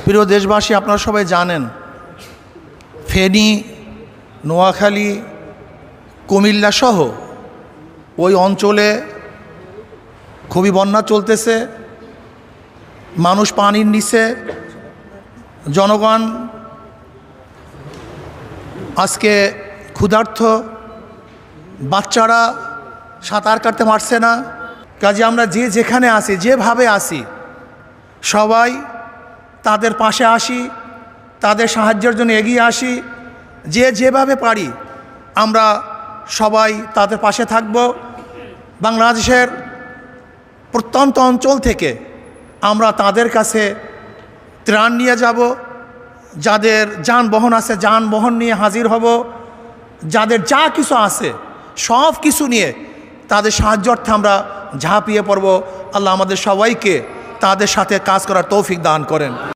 প্রিয় দেশবাসী, আপনারা সবাই জানেন ফেনী, নোয়াখালী, কুমিল্লা সহ ওই অঞ্চলে খুবই বন্যা চলতেছে। মানুষ পানির নিচে, জনগণ আজকে ক্ষুধার্ত, বাচ্চারা সাঁতার কাটতে পারছে না। কাজে আমরা যে যেখানে আসি, যেভাবে আসি, সবাই তাদের পাশে আসি, তাদের সাহায্যের জন্য এগিয়ে আসি। যে যেভাবে পারি আমরা সবাই তাদের পাশে থাকব। বাংলাদেশের প্রত্যন্ত অঞ্চল থেকে আমরা তাদের কাছে ত্রাণ নিয়ে যাব। যাদের যানবাহন আছে যানবাহন নিয়ে হাজির হব। যাদের যা কিছু আছে সব কিছু নিয়ে তাদের সাহায্যার্থে আমরা ঝাঁপিয়ে পড়ব। আল্লাহ আমাদের সবাইকে তাদের সাথে কাজ করার তৌফিক দান করেন।